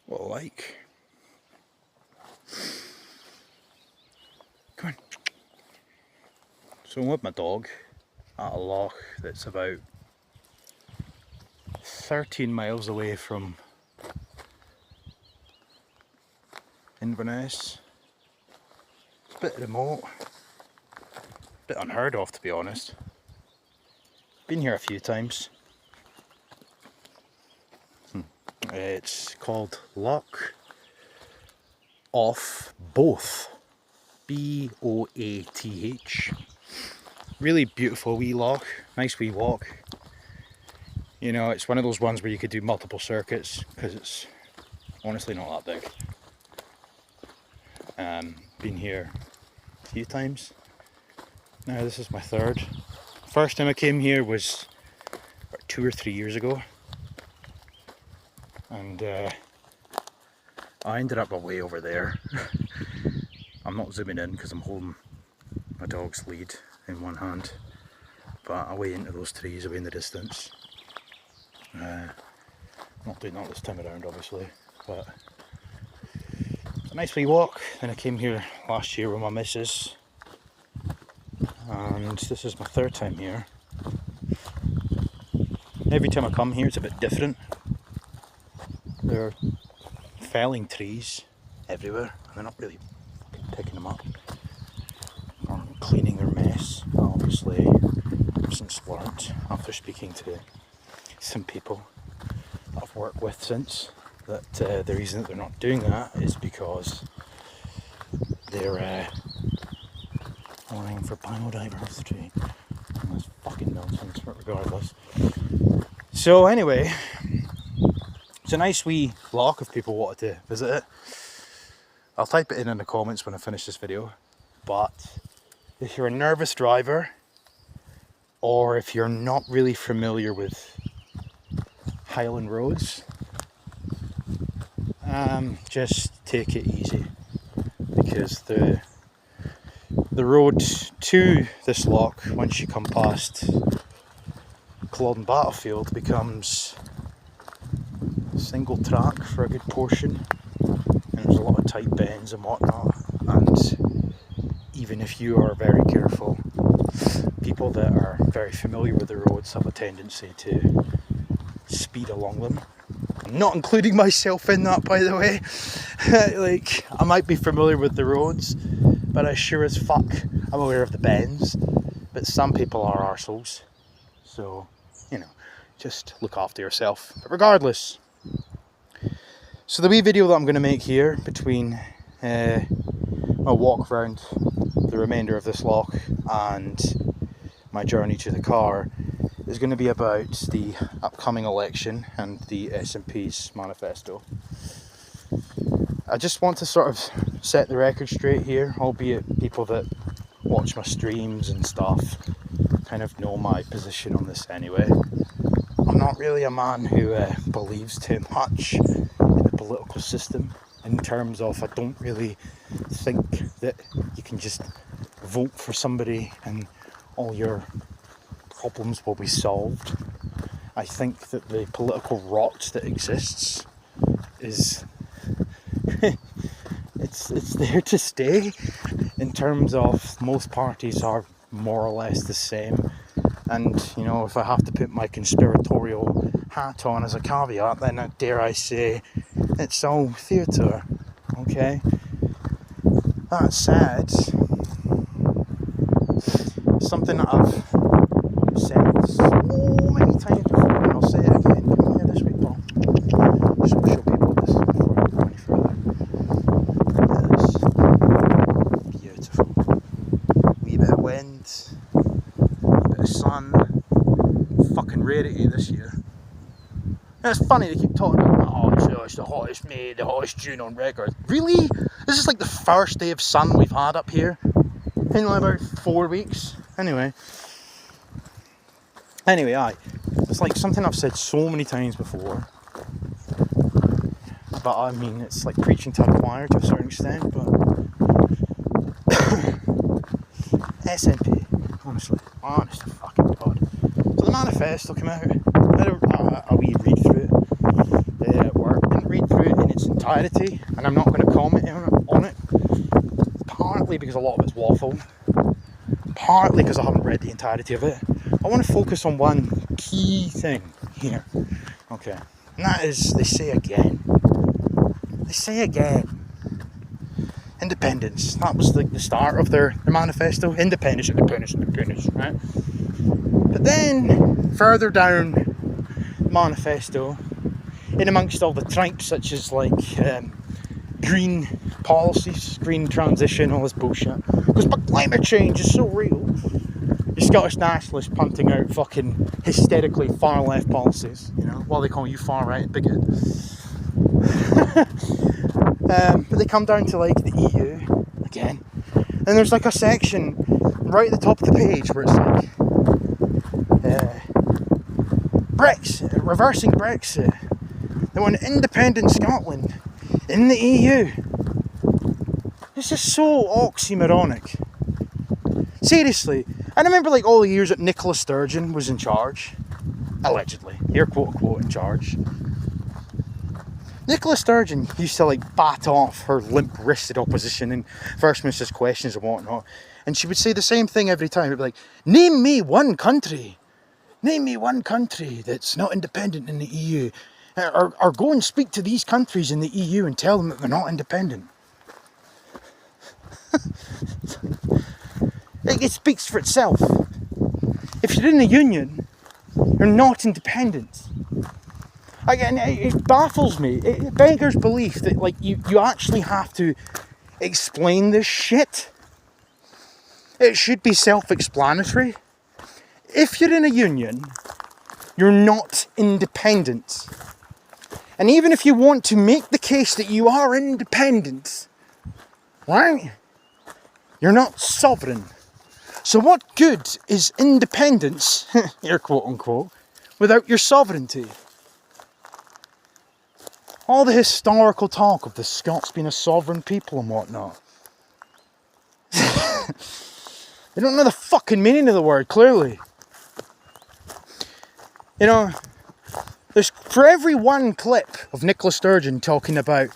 what I like. Come on. So I'm with my dog at a loch that's about 13 miles away from Inverness. It's a bit remote, a bit unheard of to be honest. Been here a few times. It's called Loch Off Both. B-O-A-T-H. Really beautiful wee loch, nice wee walk. You know, it's one of those ones where you could do multiple circuits because it's honestly not that big. Been here a few times. Now this is my third. First time I came here was about 2 or 3 years ago. And I ended up way over there. I'm not zooming in because I'm holding my dog's lead in one hand, but away into those trees away in the distance. Not doing that this time around obviously, but it's a nice wee walk. Then I came here last year with my missus, and this is my third time here. Every time I come here it's a bit different. There are felling trees everywhere and they're not really picking them up or cleaning their mess. Obviously, I've since learnt after speaking to some people that I've worked with since that the reason that they're not doing that is because they're allowing for biodiversity. That's fucking nonsense, but regardless. So anyway, it's a nice wee loch if people wanted to visit it. I'll type it in the comments when I finish this video. But if you're a nervous driver, or if you're not really familiar with Highland roads, just take it easy, because the road to this loch, once you come past Culloden Battlefield, becomes single track for a good portion, and there's a lot of tight bends and whatnot, and even if you are very careful, people that are very familiar with the roads have a tendency to speed along them. I'm not including myself in that, by the way. Like, I might be familiar with the roads, but I sure as fuck I'm aware of the bends. But some people are arseholes, so you know, just look after yourself. But regardless, so the wee video that I'm going to make here between my walk around the remainder of this loch and my journey to the car is going to be about the upcoming election and the SNP's manifesto. I just want to sort of set the record straight here, albeit people that watch my streams and stuff kind of know my position on this anyway. I'm not really a man who believes too much in the political system, in terms of I don't really think that you can just vote for somebody and all your problems will be solved. I think that the political rot that exists is it's there to stay, in terms of most parties are more or less the same. And you know, if I have to put my conspiratorial hat on as a caveat, then dare I say it's all theatre, okay? That said, something that I've said so many times before, and I'll say it again. Come here this week, Paul. Just to show people this before I go any further. Look at this. Beautiful. Wee bit of wind, wee bit of sun. Fucking rarity this year. And it's funny, they keep talking about, oh, it's the hottest May, the hottest June on record. Really? This is like the first day of sun we've had up here in like about 4 weeks. Anyway, it's like something I've said so many times before, but I mean, it's like preaching to a choir to a certain extent, but SNP, honest to fucking God. So the manifesto came out, I had a wee read through it at work. Didn't read through it in its entirety entirety, and I'm not going to comment on it, partly because a lot of it's waffle, partly because I haven't read the entirety of it. I want to focus on one key thing here, okay, and that is, they say again, independence. That was like the start of their manifesto, independence, right? But then, further down the manifesto, in amongst all the tripes such as like green policies, green transition, all this bullshit, because climate change is so real, the Scottish nationalists punting out fucking hysterically far left policies, you know, while they call you far right bigot. But they come down to like the EU again, and there's like a section right at the top of the page where it's like Brexit, reversing Brexit. They want independent Scotland in the EU. It's just so oxymoronic. Seriously, I remember like all the years that Nicola Sturgeon was in charge, allegedly, here quote unquote in charge. Nicola Sturgeon used to like bat off her limp-wristed opposition in First Minister's questions and whatnot, and she would say the same thing every time. It'd be like, name me one country that's not independent in the EU, or go and speak to these countries in the EU and tell them that they're not independent. It speaks for itself. If you're in the Union, you're not independent. Again, it baffles me. It beggars belief that like you actually have to explain this shit. It should be self-explanatory. If you're in a union, you're not independent. And even if you want to make the case that you are independent, right? You're not sovereign. So what good is independence, here quote unquote, without your sovereignty? All the historical talk of the Scots being a sovereign people and whatnot. They don't know the fucking meaning of the word, clearly. You know, there's, for every one clip of Nicola Sturgeon talking about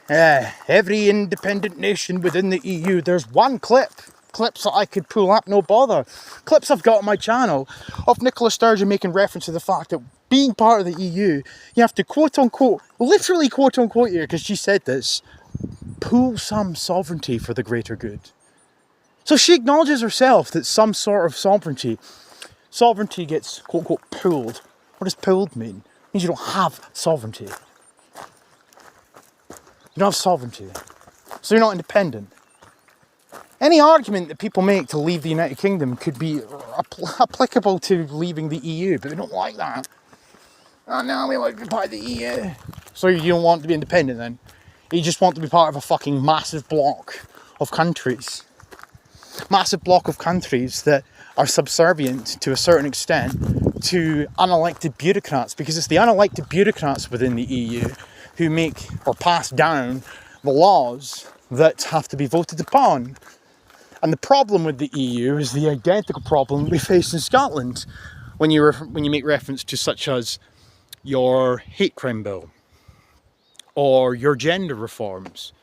every independent nation within the EU, there's one clips that I could pull up, no bother. Clips I've got on my channel of Nicola Sturgeon making reference to the fact that being part of the EU, you have to quote unquote, literally quote unquote here, because she said this, pull some sovereignty for the greater good. So she acknowledges herself that some sort of sovereignty gets quote unquote pulled. What does pulled mean? It means you don't have sovereignty. You don't have sovereignty. So you're not independent. Any argument that people make to leave the United Kingdom could be applicable to leaving the EU, but they don't like that. Oh no, we want to be part of the EU. So you don't want to be independent then? You just want to be part of a fucking massive block of countries. Massive block of countries that are subservient to a certain extent to unelected bureaucrats, because it's the unelected bureaucrats within the EU who make or pass down the laws that have to be voted upon. And the problem with the EU is the identical problem we face in Scotland when you make reference to such as your hate crime bill or your gender reforms.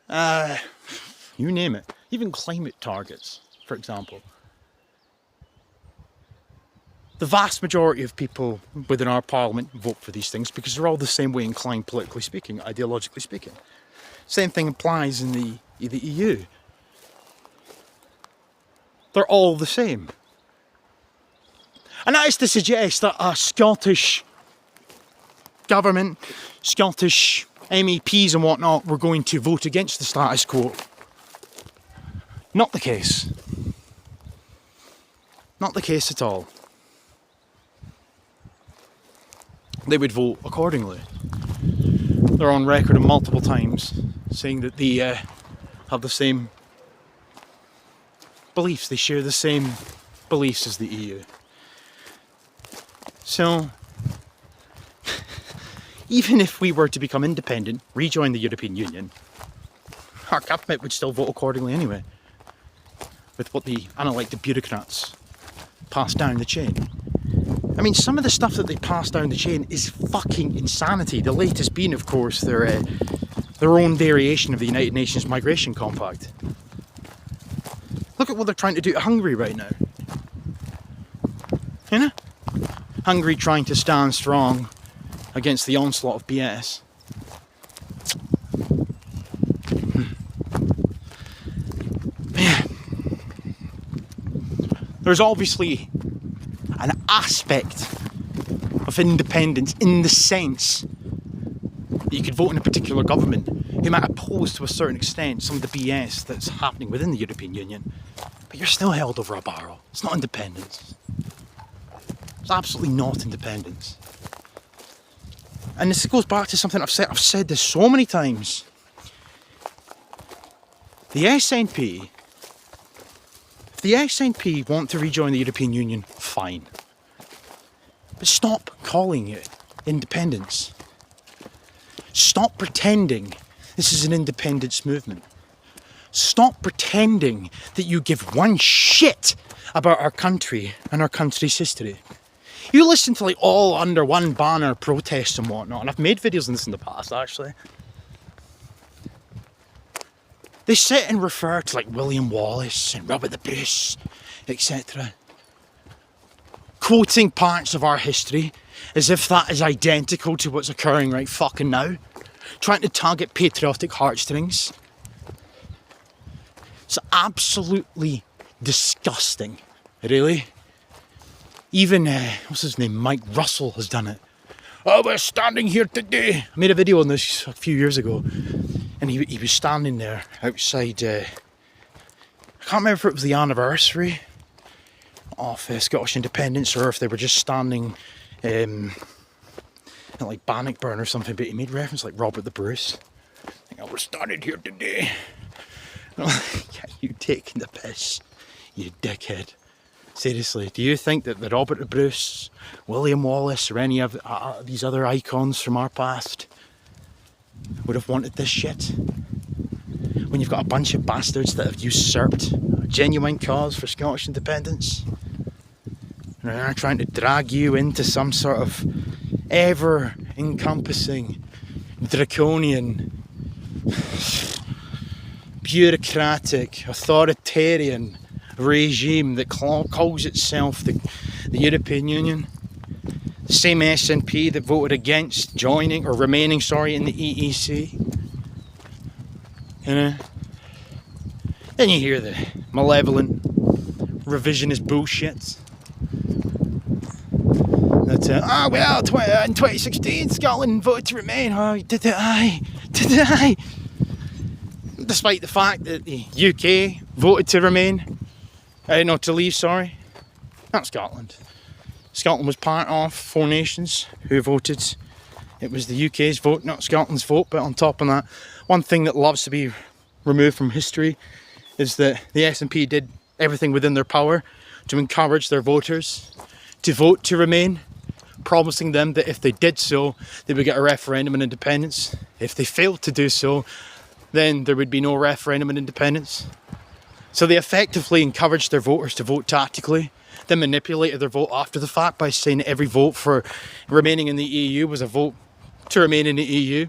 You name it. Even climate targets, for example. The vast majority of people within our parliament vote for these things because they're all the same way inclined politically speaking, ideologically speaking. Same thing applies in the EU. They're all the same. And that is to suggest that a Scottish government, Scottish MEPs and whatnot were going to vote against the status quo. Not the case. Not the case at all. They would vote accordingly. They're on record multiple times saying that they have the same beliefs. They share the same beliefs as the EU. So, even if we were to become independent, rejoin the European Union, our government would still vote accordingly anyway, with what the unelected bureaucrats pass down the chain. I mean, some of the stuff that they pass down the chain is fucking insanity. The latest being, of course, their own variation of the United Nations Migration Compact. Look at what they're trying to do to Hungary right now. You know? Hungary trying to stand strong against the onslaught of BS. Yeah. There's obviously an aspect of independence in the sense that you could vote in a particular government who might oppose to a certain extent some of the BS that's happening within the European Union, but you're still held over a barrel. It's not independence. It's absolutely not independence. And this goes back to something I've said this so many times. The SNP, if the SNP want to rejoin the European Union, fine. But stop calling it independence. Stop pretending this is an independence movement. Stop pretending that you give one shit about our country and our country's history. You listen to like all under one banner protests and whatnot, and I've made videos on this in the past actually. They sit and refer to like William Wallace and Robert the Bruce, etc. Quoting parts of our history as if that is identical to what's occurring right fucking now. Trying to target patriotic heartstrings. It's absolutely disgusting, really. Even, what's his name, Mike Russell has done it. Oh, we're standing here today. I made a video on this a few years ago. And he was standing there outside, I can't remember if it was the anniversary of Scottish independence or if they were just standing at like Bannockburn or something, but he made reference like Robert the Bruce. Like, oh, we're standing here today. And I'm like, yeah, you taking the piss, you dickhead. Seriously, do you think that the Robert the Bruce, William Wallace or any of these other icons from our past would have wanted this shit? When you've got a bunch of bastards that have usurped a genuine cause for Scottish independence and are trying to drag you into some sort of ever-encompassing, draconian, bureaucratic, authoritarian regime that calls itself the European Union. The same SNP that voted against joining or remaining, in the EEC. You know? Then you hear the malevolent revisionist bullshit. That, in 2016 Scotland voted to remain. Oh, did I? Despite the fact that the UK voted to remain. To leave, Not Scotland. Scotland was part of 4 nations who voted. It was the UK's vote, not Scotland's vote. But on top of that, one thing that loves to be removed from history is that the SNP did everything within their power to encourage their voters to vote to remain, promising them that if they did so, they would get a referendum on independence. If they failed to do so, then there would be no referendum on independence. So they effectively encouraged their voters to vote tactically. They manipulated their vote after the fact by saying that every vote for remaining in the EU was a vote to remain in the EU,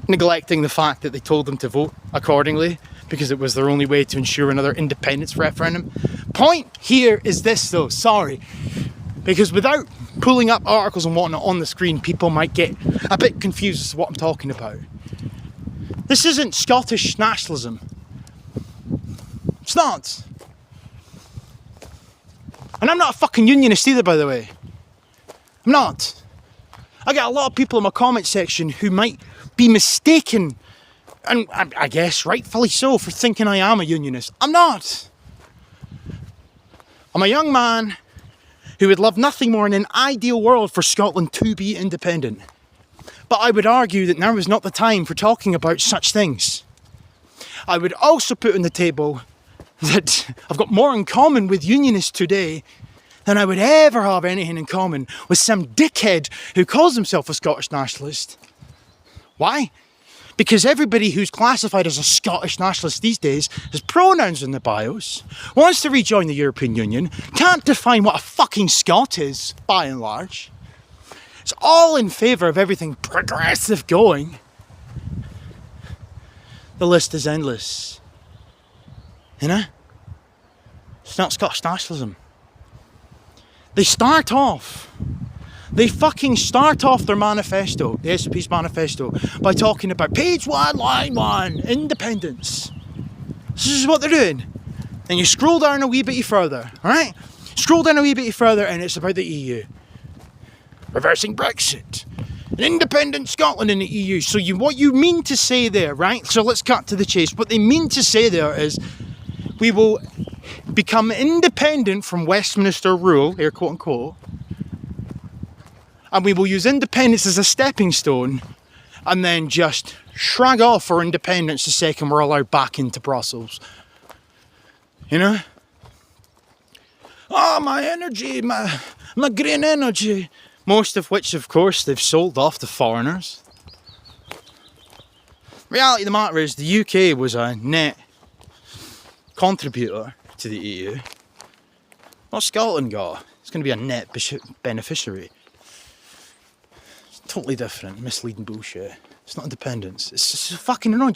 neglecting the fact that they told them to vote accordingly because it was their only way to ensure another independence referendum. Point here is this though, because without pulling up articles and whatnot on the screen, people might get a bit confused as to what I'm talking about. This isn't Scottish nationalism. It's not. And I'm not a fucking unionist either, by the way. I'm not. I get a lot of people in my comment section who might be mistaken, and I guess rightfully so, for thinking I am a unionist. I'm not. I'm a young man who would love nothing more in an ideal world for Scotland to be independent. But I would argue that now is not the time for talking about such things. I would also put on the table that I've got more in common with unionists today than I would ever have anything in common with some dickhead who calls himself a Scottish nationalist. Why? Because everybody who's classified as a Scottish nationalist these days has pronouns in the bios, wants to rejoin the European Union, can't define what a fucking Scot is, by and large. It's all in favour of everything progressive going. The list is endless. You know? It's not Scottish nationalism. They fucking start off their manifesto, the SNP's manifesto, by talking about page 1, line 1, independence. This is what they're doing. And you scroll down a wee bit further, alright? Scroll down a wee bit further and it's about the EU. Reversing Brexit. An independent Scotland in the EU. So what you mean to say there, right? So let's cut to the chase. What they mean to say there is we will become independent from Westminster rule, air quote unquote, and we will use independence as a stepping stone and then just shrug off our independence the second we're allowed back into Brussels. You know? Oh, my energy, my green energy. Most of which, of course, they've sold off to foreigners. Reality of the matter is the UK was a net contributor to the EU. What Scotland got? It's going to be a net beneficiary. It's totally different, misleading bullshit. It's not independence. It's just fucking annoying.